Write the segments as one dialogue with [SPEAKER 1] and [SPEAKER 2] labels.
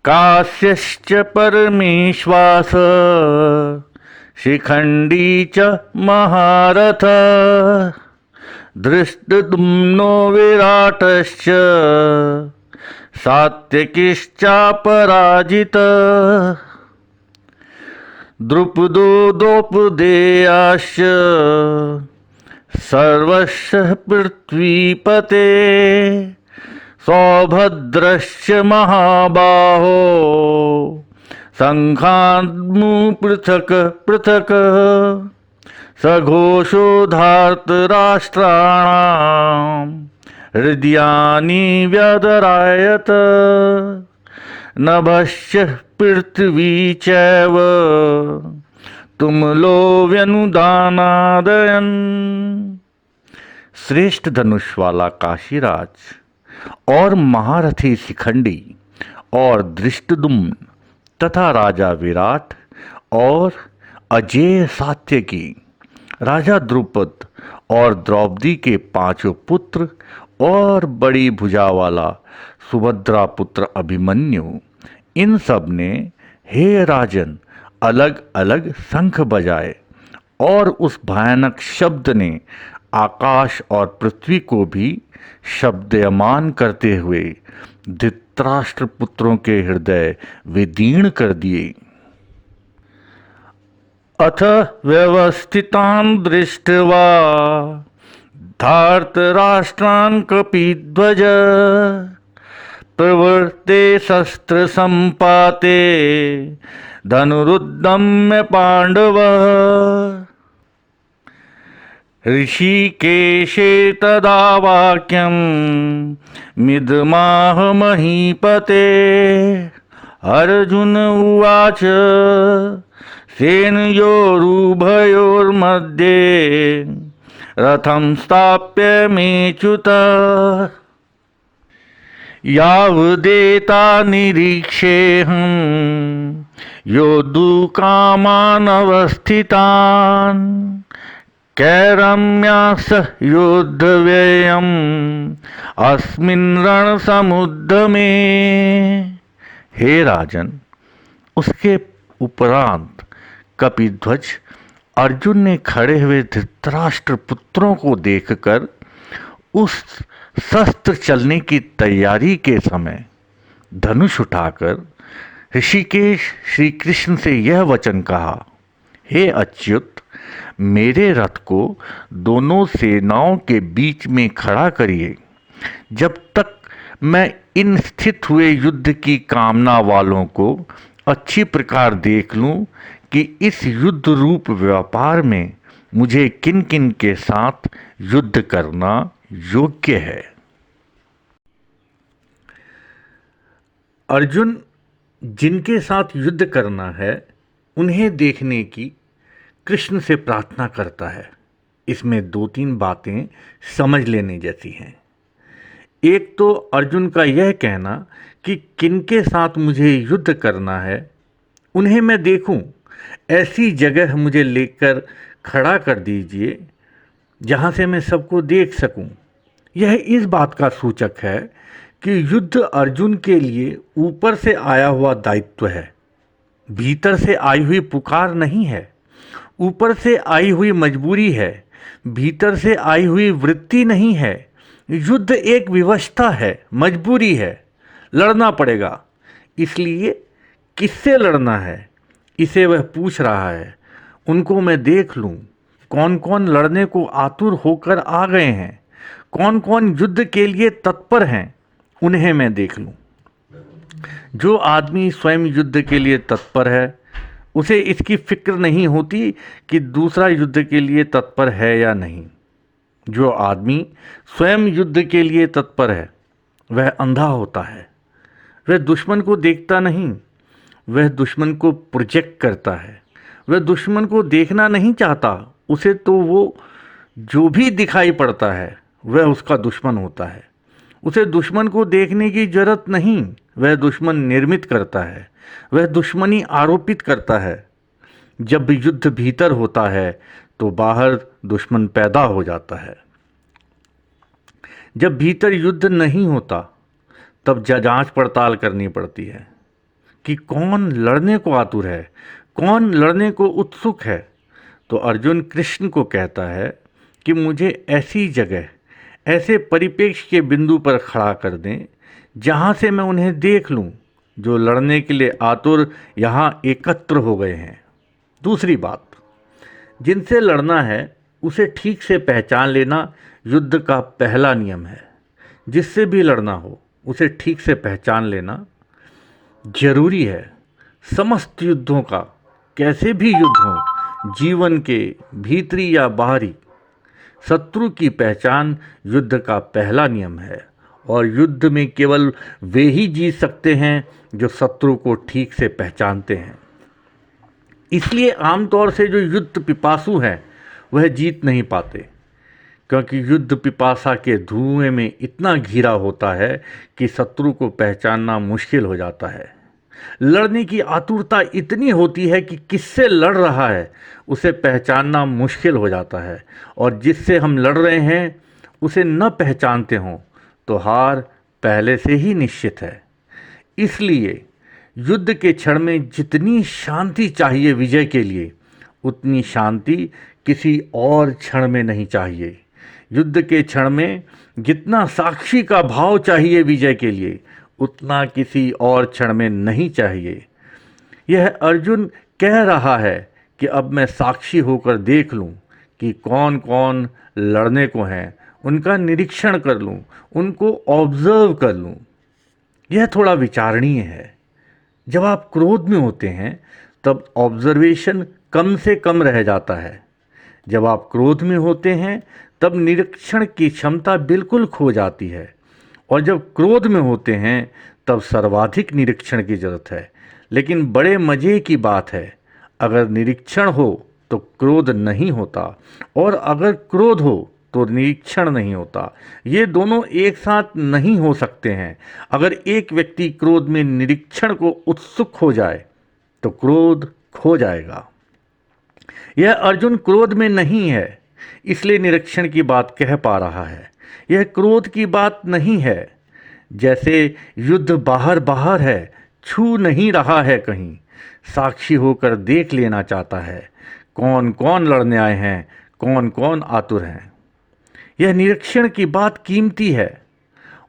[SPEAKER 1] काश्यश्च परमेश्वास शिखंडी च महारथ धृष्टद्युम्नो विराटश्च सात्यकिश्चापराजित द्रुपदो द्रौपदेयाश्च सर्वस्य पृथ्वीपते सौभद्रश्च महाबाहो संघान्मु पृथक् पृथक् सघोषो धार्तराष्ट्राणां हृदयानि व्यदरायत नभश्च पृथ्वी चैव तुमलो व्यनुदानादयन्। श्रेष्ठ धनुष वाला काशीराज और महारथी शिखंडी और धृष्टद्युम्न तथा राजा विराट और अजेय सात्यकी, राजा द्रुपद और द्रौपदी के 5 पुत्र और बड़ी भुजा वाला सुभद्रा पुत्र अभिमन्यु, इन सब ने हे राजन अलग अलग शंख बजाए और उस भयानक शब्द ने आकाश और पृथ्वी को भी शब्दयमान करते हुए धृतराष्ट्र पुत्रों के हृदय विदीर्ण कर दिए। अथ व्यवस्थितान् दृष्ट्वा धार्तराष्ट्रान् कपिध्वज प्रवृत्ते शस्त्र संपाते धनुरुद्यम्य पांडवः ऋषिकेशे तदा वाक्यं मिदमाह महीपते। अर्जुन उवाच सेनयोरुभयोर्मध्ये रथं स्थाप्य मेच्युत यावदेता निरीक्षेऽहं योद्धुकामान् अवस्थितान् कैरम्यास योद्धव्ययम् अस्मिन् रणसमुद्यमे। हे राजन, उसके उपरांत कपिध्वज अर्जुन ने खड़े हुए धृतराष्ट्र पुत्रों को देखकर उस शस्त्र चलने की तैयारी के समय धनुष उठाकर ऋषिकेश श्री कृष्ण से यह वचन कहा, हे अच्युत, मेरे रथ को दोनों सेनाओं के बीच में खड़ा करिए, जब तक मैं इन स्थित हुए युद्ध की कामना वालों को अच्छी प्रकार देख लूं कि इस युद्ध रूप व्यापार में मुझे किन किन के साथ युद्ध करना योग्य है। अर्जुन जिनके साथ युद्ध करना है उन्हें देखने की कृष्ण से प्रार्थना करता है। इसमें 2-3 बातें समझ लेने जैसी हैं। एक तो अर्जुन का यह कहना कि किनके साथ मुझे युद्ध करना है उन्हें मैं देखूं, ऐसी जगह मुझे लेकर खड़ा कर दीजिए जहां से मैं सबको देख सकूं। यह इस बात का सूचक है कि युद्ध अर्जुन के लिए ऊपर से आया हुआ दायित्व है, भीतर से आई हुई पुकार नहीं है। ऊपर से आई हुई मजबूरी है, भीतर से आई हुई वृत्ति नहीं है। युद्ध एक विवशता है, मजबूरी है, लड़ना पड़ेगा। इसलिए किससे लड़ना है इसे वह पूछ रहा है। उनको मैं देख लूं, कौन कौन लड़ने को आतुर होकर आ गए हैं, कौन कौन युद्ध के लिए तत्पर हैं, उन्हें मैं देख लूं। जो आदमी स्वयं युद्ध के लिए तत्पर है उसे इसकी फिक्र नहीं होती कि दूसरा युद्ध के लिए तत्पर है या नहीं। जो आदमी स्वयं युद्ध के लिए तत्पर है वह अंधा होता है, वह दुश्मन को देखता नहीं, वह दुश्मन को प्रोजेक्ट करता है, वह दुश्मन को देखना नहीं चाहता। उसे तो वो जो भी दिखाई पड़ता है वह उसका दुश्मन होता है। उसे दुश्मन को देखने की जरूरत नहीं, वह दुश्मन निर्मित करता है, वह दुश्मनी आरोपित करता है। जब युद्ध भीतर होता है तो बाहर दुश्मन पैदा हो जाता है। जब भीतर युद्ध नहीं होता तब जांच पड़ताल करनी पड़ती है। कि कौन लड़ने को आतुर है, कौन लड़ने को उत्सुक है, तो अर्जुन कृष्ण को कहता है कि मुझे ऐसी जगह, ऐसे परिप्रेक्ष्य के बिंदु पर खड़ा कर दें जहाँ से मैं उन्हें देख लूँ जो लड़ने के लिए आतुर यहाँ एकत्र हो गए हैं। दूसरी बात, जिनसे लड़ना है उसे ठीक से पहचान लेना युद्ध का पहला नियम है। जिससे भी लड़ना हो उसे ठीक से पहचान लेना जरूरी है। समस्त युद्धों का, कैसे भी युद्ध हो, जीवन के भीतरी या बाहरी, शत्रु की पहचान युद्ध का पहला नियम है। और युद्ध में केवल वे ही जीत सकते हैं जो शत्रु को ठीक से पहचानते हैं। इसलिए आमतौर से जो युद्ध पिपासु हैं वह जीत नहीं पाते, क्योंकि युद्ध पिपासा के धुएं में इतना घिरा होता है कि शत्रु को पहचानना मुश्किल हो जाता है। लड़ने की आतुरता इतनी होती है कि किससे लड़ रहा है उसे पहचानना मुश्किल हो जाता है, और जिससे हम लड़ रहे हैं उसे न पहचानते हों तो हार पहले से ही निश्चित है। इसलिए युद्ध के क्षण में जितनी शांति चाहिए विजय के लिए, उतनी शांति किसी और क्षण में नहीं चाहिए। युद्ध के क्षण में जितना साक्षी का भाव चाहिए विजय के लिए, उतना किसी और क्षण में नहीं चाहिए। यह अर्जुन कह रहा है कि अब मैं साक्षी होकर देख लूं कि कौन कौन लड़ने को हैं, उनका निरीक्षण कर लूं, उनको ऑब्जर्व कर लूं। यह थोड़ा विचारणीय है। जब आप क्रोध में होते हैं तब ऑब्जर्वेशन कम से कम रह जाता है। जब आप क्रोध में होते हैं तब निरीक्षण की क्षमता बिल्कुल खो जाती है, और जब क्रोध में होते हैं तब सर्वाधिक निरीक्षण की जरूरत है। लेकिन बड़े मज़े की बात है, अगर निरीक्षण हो तो क्रोध नहीं होता, और अगर क्रोध हो तो निरीक्षण नहीं होता। ये दोनों एक साथ नहीं हो सकते हैं। अगर एक व्यक्ति क्रोध में निरीक्षण को उत्सुक हो जाए तो क्रोध खो जाएगा। यह अर्जुन क्रोध में नहीं है, इसलिए निरीक्षण की बात कह पा रहा है। यह क्रोध की बात नहीं है। जैसे युद्ध बाहर बाहर है, छू नहीं रहा है कहीं, साक्षी होकर देख लेना चाहता है कौन कौन लड़ने आए हैं, कौन कौन आतुर हैं। यह निरीक्षण की बात कीमती है।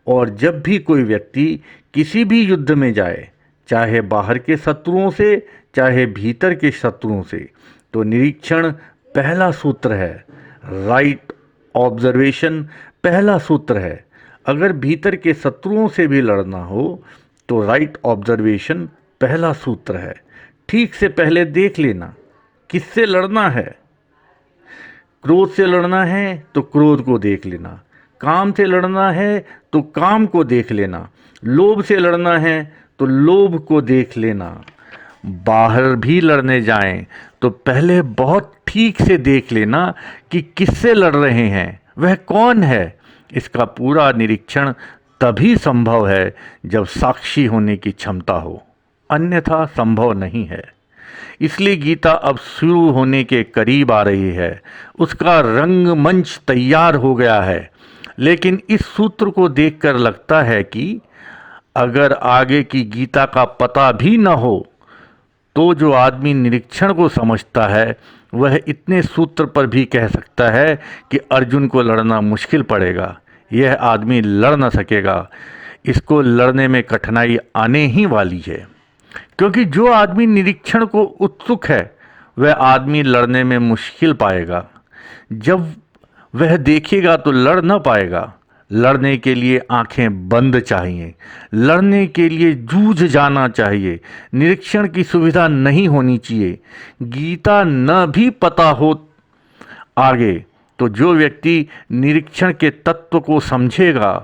[SPEAKER 1] और जब भी कोई व्यक्ति किसी भी युद्ध में जाए, चाहे बाहर के शत्रुओं से चाहे भीतर के शत्रुओं से, तो निरीक्षण पहला सूत्र है। राइट ऑब्जर्वेशन पहला सूत्र है। अगर भीतर के शत्रुओं से भी लड़ना हो तो राइट ऑब्जर्वेशन पहला सूत्र है। ठीक से पहले देख लेना किससे लड़ना है। क्रोध से लड़ना है तो क्रोध को देख लेना, काम से लड़ना है तो काम को देख लेना, लोभ से लड़ना है तो लोभ को देख लेना। बाहर भी लड़ने जाएं तो पहले बहुत ठीक से देख लेना कि किससे लड़ रहे हैं, वह कौन है। इसका पूरा निरीक्षण तभी संभव है जब साक्षी होने की क्षमता हो, अन्यथा संभव नहीं है। इसलिए गीता अब शुरू होने के करीब आ रही है। उसका रंगमंच तैयार हो गया है। लेकिन इस सूत्र को देखकर लगता है कि अगर आगे की गीता का पता भी न हो तो जो आदमी निरीक्षण को समझता है वह इतने सूत्र पर भी कह सकता है कि अर्जुन को लड़ना मुश्किल पड़ेगा, यह आदमी लड़ न सकेगा, इसको लड़ने में कठिनाई आने ही वाली है। क्योंकि जो आदमी निरीक्षण को उत्सुक है वह आदमी लड़ने में मुश्किल पाएगा। जब वह देखेगा तो लड़ न पाएगा। लड़ने के लिए आंखें बंद चाहिए, लड़ने के लिए जूझ जाना चाहिए। निरीक्षण की सुविधा नहीं होनी चाहिए। गीता न भी पता हो आगे तो जो व्यक्ति निरीक्षण के तत्व को समझेगा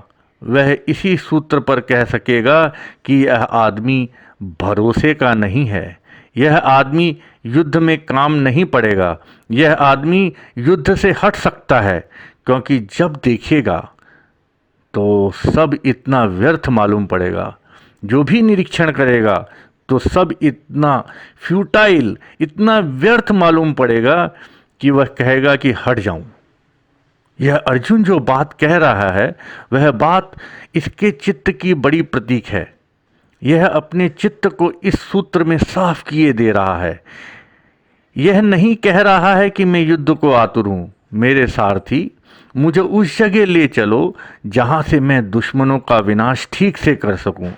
[SPEAKER 1] वह इसी सूत्र पर कह सकेगा कि यह आदमी भरोसे का नहीं है, यह आदमी युद्ध में काम नहीं पड़ेगा, यह आदमी युद्ध से हट सकता है। क्योंकि जब देखेगा तो सब इतना व्यर्थ मालूम पड़ेगा। जो भी निरीक्षण करेगा तो सब इतना फ्यूटाइल, इतना व्यर्थ मालूम पड़ेगा कि वह कहेगा कि हट जाऊं। यह अर्जुन जो बात कह रहा है वह बात इसके चित्त की बड़ी प्रतीक है। यह अपने चित्त को इस सूत्र में साफ किए दे रहा है। यह नहीं कह रहा है कि मैं युद्ध को आतुर हूं, मेरे सारथी मुझे उस जगह ले चलो जहां से मैं दुश्मनों का विनाश ठीक से कर सकूं।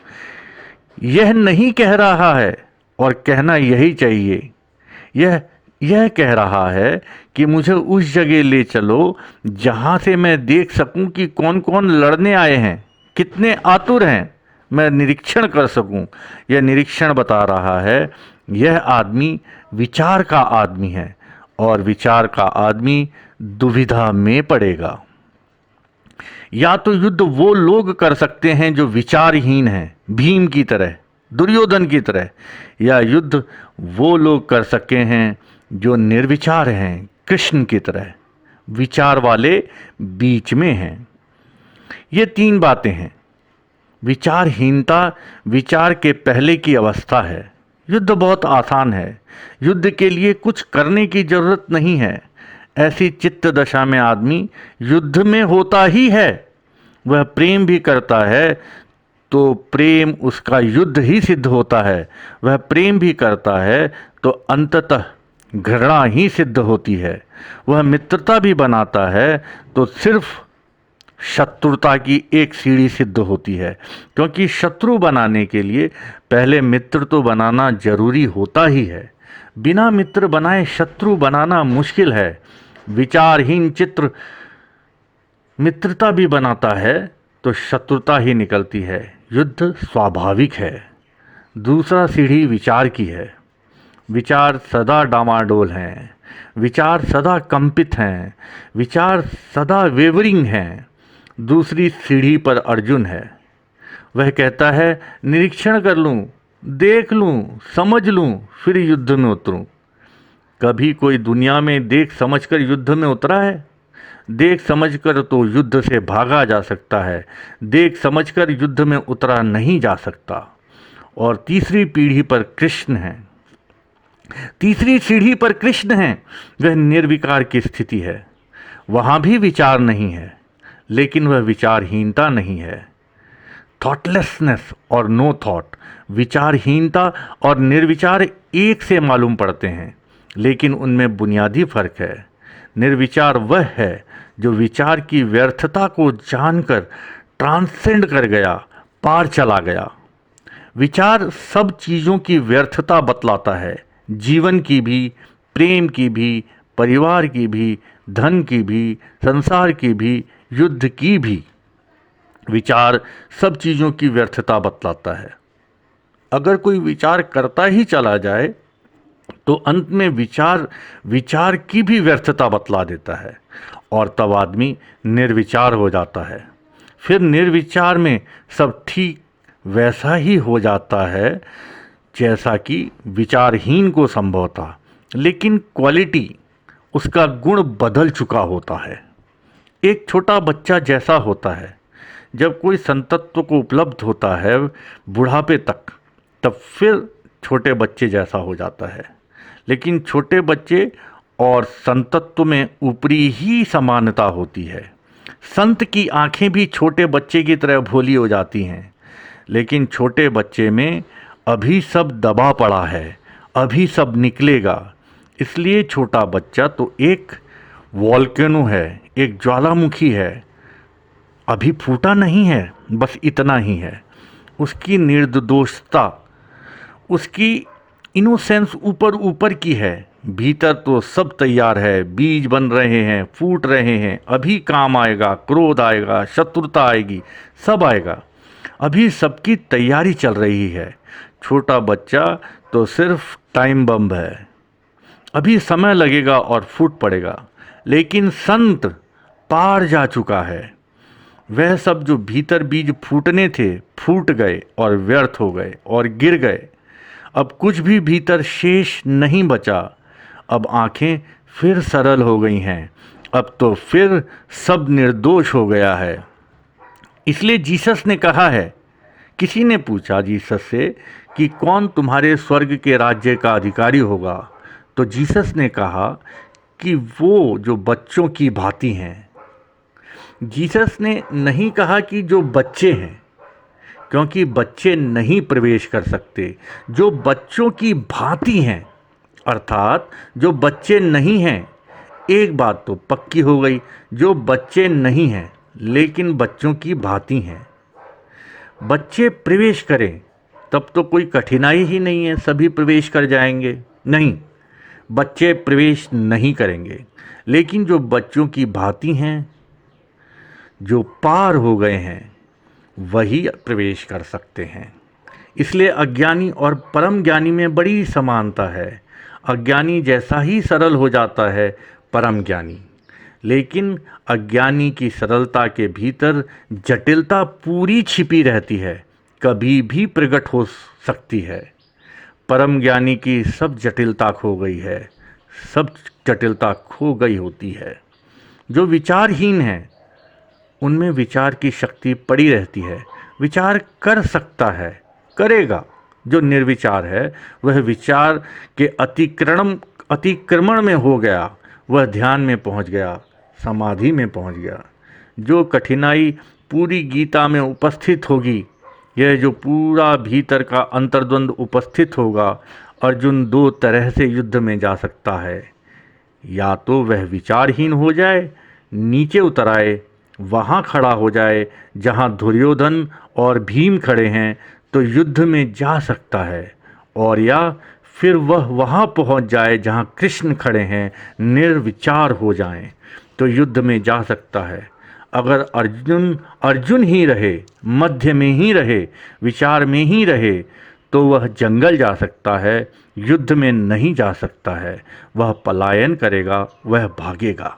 [SPEAKER 1] यह नहीं कह रहा है, और कहना यही चाहिए, यह कह रहा है कि मुझे उस जगह ले चलो जहां से मैं देख सकूं कि कौन कौन लड़ने आए हैं, कितने आतुर हैं, मैं निरीक्षण कर सकूं। यह निरीक्षण बता रहा है यह आदमी विचार का आदमी है, और विचार का आदमी दुविधा में पड़ेगा। या तो युद्ध वो लोग कर सकते हैं जो विचारहीन हैं, भीम की तरह, दुर्योधन की तरह, या युद्ध वो लोग कर सके हैं जो निर्विचार हैं, कृष्ण की तरह, विचार वाले बीच में हैं। ये तीन बातें हैं। विचारहीनता विचार के पहले की अवस्था है। युद्ध बहुत आसान है, युद्ध के लिए कुछ करने की जरूरत नहीं है। ऐसी चित्त दशा में आदमी युद्ध में होता ही है। वह प्रेम भी करता है तो प्रेम उसका युद्ध ही सिद्ध होता है। वह प्रेम भी करता है तो अंततः घृणा ही सिद्ध होती है। वह मित्रता भी बनाता है तो सिर्फ शत्रुता की एक सीढ़ी सिद्ध होती है, क्योंकि शत्रु बनाने के लिए पहले मित्र तो बनाना जरूरी होता ही है। बिना मित्र बनाए शत्रु बनाना मुश्किल है। विचारहीन चित्र मित्रता भी बनाता है तो शत्रुता ही निकलती है। युद्ध स्वाभाविक है। दूसरा सीढ़ी विचार की है। विचार सदा डामाडोल हैं, विचार सदा कंपित हैं, विचार सदा वेवरिंग हैं। दूसरी सीढ़ी पर अर्जुन है। वह कहता है निरीक्षण कर लूं, देख लूं, समझ लूं, फिर युद्ध में उतरूं। कभी कोई दुनिया में देख समझकर युद्ध में उतरा है? देख समझकर तो युद्ध से भागा जा सकता है, देख समझकर युद्ध में उतरा नहीं जा सकता। और तीसरी पीढ़ी पर कृष्ण है, तीसरी सीढ़ी पर कृष्ण है। वह निर्विकार की स्थिति है। वहां भी विचार नहीं है, लेकिन वह विचारहीनता नहीं है। थॉटलेसनेस और नो थॉट, विचारहीनता और निर्विचार एक से मालूम पड़ते हैं, लेकिन उनमें बुनियादी फर्क है। निर्विचार वह है जो विचार की व्यर्थता को जानकर ट्रांसेंड कर गया, पार चला गया। विचार सब चीज़ों की व्यर्थता बतलाता है, जीवन की भी, प्रेम की भी, परिवार की भी, धन की भी, संसार की भी, युद्ध की भी। विचार सब चीज़ों की व्यर्थता बतलाता है। अगर कोई विचार करता ही चला जाए तो अंत में विचार की भी व्यर्थता बतला देता है, और तब आदमी निर्विचार हो जाता है। फिर निर्विचार में सब ठीक वैसा ही हो जाता है जैसा कि विचारहीन को संभव था, लेकिन क्वालिटी, उसका गुण बदल चुका होता है। एक छोटा बच्चा जैसा होता है जब कोई संतत्व को उपलब्ध होता है बुढ़ापे तक, तब फिर छोटे बच्चे जैसा हो जाता है। लेकिन छोटे बच्चे और संतत्व में ऊपरी ही समानता होती है। संत की आंखें भी छोटे बच्चे की तरह भोली हो जाती हैं, लेकिन छोटे बच्चे में अभी सब दबा पड़ा है, अभी सब निकलेगा। इसलिए छोटा बच्चा तो एक वॉल्केनो है, एक ज्वालामुखी है, अभी फूटा नहीं है, बस इतना ही है। उसकी निर्दोषता, उसकी इनोसेंस ऊपर ऊपर की है, भीतर तो सब तैयार है, बीज बन रहे हैं, फूट रहे हैं, अभी काम आएगा, क्रोध आएगा, शत्रुता आएगी, सब आएगा, अभी सबकी तैयारी चल रही है। छोटा बच्चा तो सिर्फ टाइम बम है, अभी समय लगेगा और फूट पड़ेगा। लेकिन संत पार जा चुका है। वह सब जो भीतर बीज फूटने थे, फूट गए और व्यर्थ हो गए और गिर गए। अब कुछ भी भीतर शेष नहीं बचा। अब आंखें फिर सरल हो गई हैं, अब तो फिर सब निर्दोष हो गया है। इसलिए जीसस ने कहा है, किसी ने पूछा जीसस से कि कौन तुम्हारे स्वर्ग के राज्य का अधिकारी होगा, तो जीसस ने कहा कि वो जो बच्चों की भांति हैं। जीसस ने नहीं कहा कि जो बच्चे हैं, क्योंकि बच्चे नहीं प्रवेश कर सकते। जो बच्चों की भांति हैं, अर्थात जो बच्चे नहीं हैं, एक बात तो पक्की हो गई, जो बच्चे नहीं हैं लेकिन बच्चों की भांति हैं, बच्चे प्रवेश करें तब तो कोई कठिनाई ही नहीं है, सभी प्रवेश कर जाएंगे। नहीं, बच्चे प्रवेश नहीं करेंगे, लेकिन जो बच्चों की भांति हैं, जो पार हो गए हैं, वही प्रवेश कर सकते हैं। इसलिए अज्ञानी और परम ज्ञानी में बड़ी समानता है। अज्ञानी जैसा ही सरल हो जाता है परम ज्ञानी, लेकिन अज्ञानी की सरलता के भीतर जटिलता पूरी छिपी रहती है, कभी भी प्रकट हो सकती है। परम ज्ञानी की सब जटिलता खो गई है, सब जटिलता खो गई होती है। जो विचारहीन है उनमें विचार की शक्ति पड़ी रहती है, विचार कर सकता है, करेगा। जो निर्विचार है वह विचार के अतिक्रमण में हो गया, वह ध्यान में पहुंच गया, समाधि में पहुंच गया। जो कठिनाई पूरी गीता में उपस्थित होगी, यह जो पूरा भीतर का अंतर्द्वंद उपस्थित होगा, अर्जुन दो तरह से युद्ध में जा सकता है। या तो वह विचारहीन हो जाए, नीचे उतर आए, वहाँ खड़ा हो जाए जहाँ दुर्योधन और भीम खड़े हैं, तो युद्ध में जा सकता है। और या फिर वह वहाँ पहुँच जाए जहाँ कृष्ण खड़े हैं, निर्विचार हो जाएं, तो युद्ध में जा सकता है। अगर अर्जुन ही रहे, मध्य में ही रहे, विचार में ही रहे, तो वह जंगल जा सकता है, युद्ध में नहीं जा सकता है। वह पलायन करेगा, वह भागेगा।